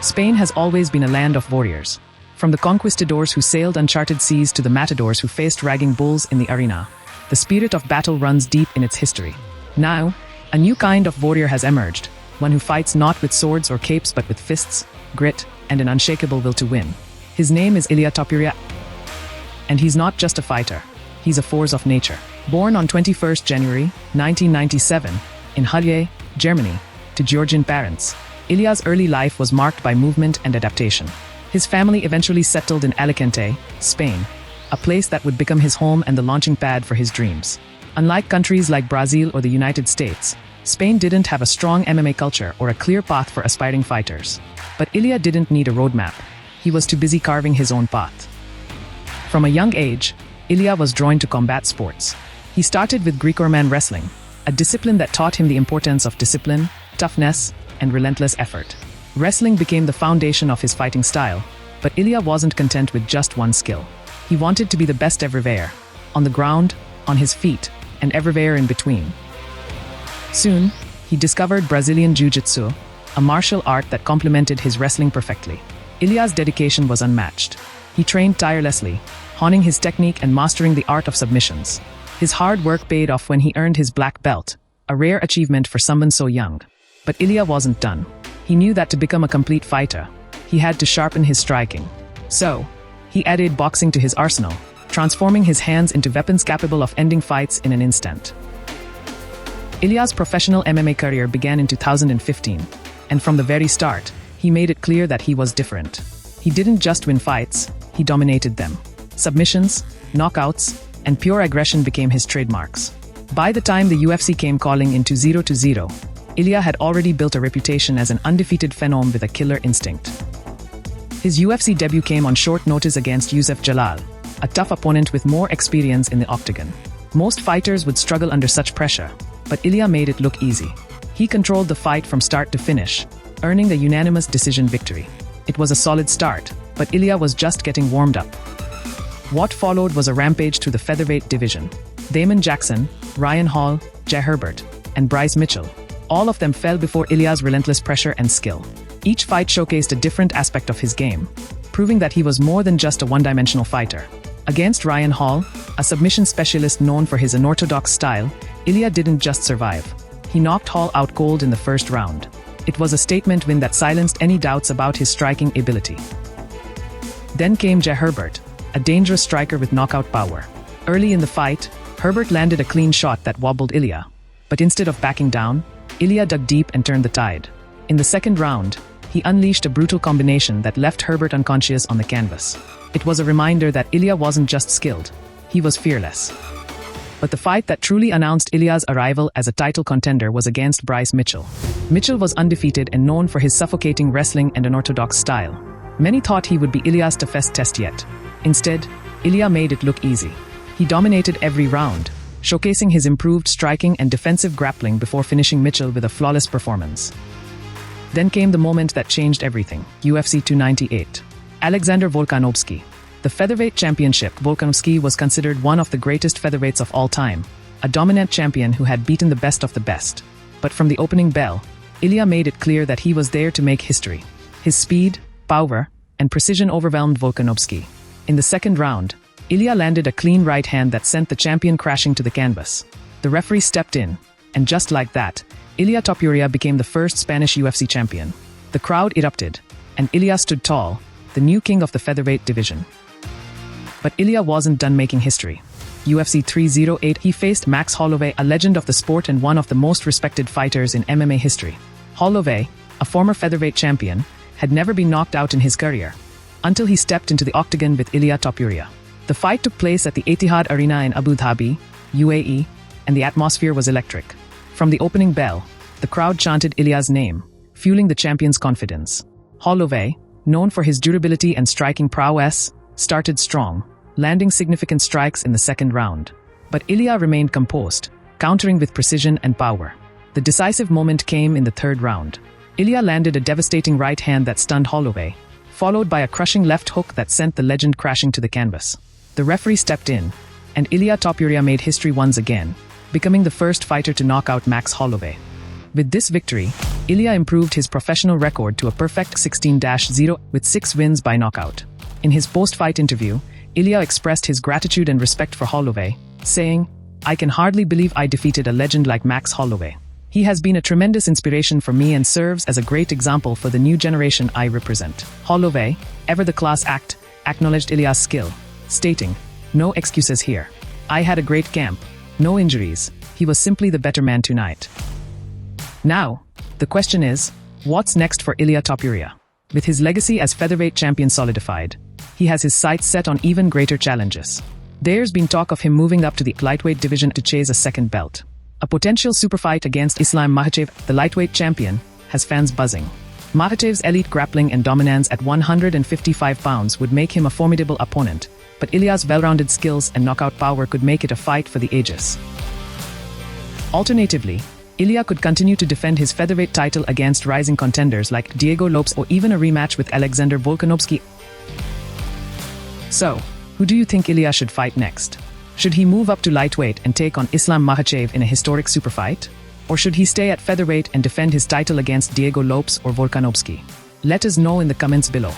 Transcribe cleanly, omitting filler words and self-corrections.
Spain has always been a land of warriors. From the conquistadors who sailed uncharted seas to the matadors who faced ragging bulls in the arena, the spirit of battle runs deep in its history. Now, a new kind of warrior has emerged, one who fights not with swords or capes but with fists, grit, and an unshakable will to win. His name is Illia Topuria, and he's not just a fighter, he's a force of nature. Born on 21st January 1997 in Halle, Germany, to Georgian parents, Illia's early life was marked by movement and adaptation. His family eventually settled in Alicante, Spain, a place that would become his home and the launching pad for his dreams. Unlike countries like Brazil or the United States, Spain didn't have a strong MMA culture or a clear path for aspiring fighters. But Illia didn't need a roadmap. He was too busy carving his own path. From a young age, Illia was drawn to combat sports. He started with Greco-Roman wrestling, a discipline that taught him the importance of discipline, toughness, and relentless effort. Wrestling became the foundation of his fighting style, but Illia wasn't content with just one skill. He wanted to be the best everywhere, on the ground, on his feet, and everywhere in between. Soon, he discovered Brazilian Jiu-Jitsu, a martial art that complemented his wrestling perfectly. Illia's dedication was unmatched. He trained tirelessly, honing his technique and mastering the art of submissions. His hard work paid off when he earned his black belt, a rare achievement for someone so young. But Illia wasn't done. He knew that to become a complete fighter, he had to sharpen his striking. So, he added boxing to his arsenal, transforming his hands into weapons capable of ending fights in an instant. Illia's professional MMA career began in 2015, and from the very start, he made it clear that he was different. He didn't just win fights, he dominated them. Submissions, knockouts, and pure aggression became his trademarks. By the time the UFC came calling in 2020, Illia had already built a reputation as an undefeated phenom with a killer instinct. His UFC debut came on short notice against Youssef Jalal, a tough opponent with more experience in the Octagon. Most fighters would struggle under such pressure, but Illia made it look easy. He controlled the fight from start to finish, earning the unanimous decision victory. It was a solid start, but Illia was just getting warmed up. What followed was a rampage through the featherweight division. Damon Jackson, Ryan Hall, Jai Herbert, and Bryce Mitchell, all of them fell before Illia's relentless pressure and skill. Each fight showcased a different aspect of his game, proving that he was more than just a one-dimensional fighter. Against Ryan Hall, a submission specialist known for his unorthodox style, Illia didn't just survive. He knocked Hall out cold in the first round. It was a statement win that silenced any doubts about his striking ability. Then came Jai Herbert, a dangerous striker with knockout power. Early in the fight, Herbert landed a clean shot that wobbled Illia. But instead of backing down, Illia dug deep and turned the tide. In the second round, he unleashed a brutal combination that left Herbert unconscious on the canvas. It was a reminder that Illia wasn't just skilled, he was fearless. But the fight that truly announced Illia's arrival as a title contender was against Bryce Mitchell. Mitchell was undefeated and known for his suffocating wrestling and unorthodox style. Many thought he would be Illia's toughest test yet. Instead, Illia made it look easy. He dominated every round, showcasing his improved striking and defensive grappling before finishing Mitchell with a flawless performance. Then came the moment that changed everything, UFC 298. Alexander Volkanovski. The featherweight championship. Volkanovski was considered one of the greatest featherweights of all time, a dominant champion who had beaten the best of the best. But from the opening bell, Illia made it clear that he was there to make history. His speed, power, and precision overwhelmed Volkanovski. In the second round, Illia landed a clean right hand that sent the champion crashing to the canvas. The referee stepped in, and just like that, Illia Topuria became the first Spanish UFC champion. The crowd erupted, and Illia stood tall, the new king of the featherweight division. But Illia wasn't done making history. UFC 308, he faced Max Holloway, a legend of the sport and one of the most respected fighters in MMA history. Holloway, a former featherweight champion, had never been knocked out in his career, until he stepped into the Octagon with Illia Topuria. The fight took place at the Etihad Arena in Abu Dhabi, UAE, and the atmosphere was electric. From the opening bell, the crowd chanted Illia's name, fueling the champion's confidence. Holloway, known for his durability and striking prowess, started strong, landing significant strikes in the second round. But Illia remained composed, countering with precision and power. The decisive moment came in the third round. Illia landed a devastating right hand that stunned Holloway, followed by a crushing left hook that sent the legend crashing to the canvas. The referee stepped in, and Illia Topuria made history once again, becoming the first fighter to knock out Max Holloway. With this victory, Illia improved his professional record to a perfect 16-0 with 6 wins by knockout. In his post-fight interview, Illia expressed his gratitude and respect for Holloway, saying, "I can hardly believe I defeated a legend like Max Holloway. He has been a tremendous inspiration for me and serves as a great example for the new generation I represent." Holloway, ever the class act, acknowledged Illia's skill, stating, "No excuses here. I had a great camp. No injuries. He was simply the better man tonight." Now, the question is, what's next for Illia Topuria? With his legacy as featherweight champion solidified, he has his sights set on even greater challenges. There's been talk of him moving up to the lightweight division to chase a second belt. A potential super fight against Islam Makhachev, the lightweight champion, has fans buzzing. Makhachev's elite grappling and dominance at 155 pounds would make him a formidable opponent, but Illia's well-rounded skills and knockout power could make it a fight for the ages. Alternatively, Illia could continue to defend his featherweight title against rising contenders like Diego Lopes or even a rematch with Alexander Volkanovski. So, who do you think Illia should fight next? Should he move up to lightweight and take on Islam Makhachev in a historic super fight? Or should he stay at featherweight and defend his title against Diego Lopes or Volkanovski? Let us know in the comments below.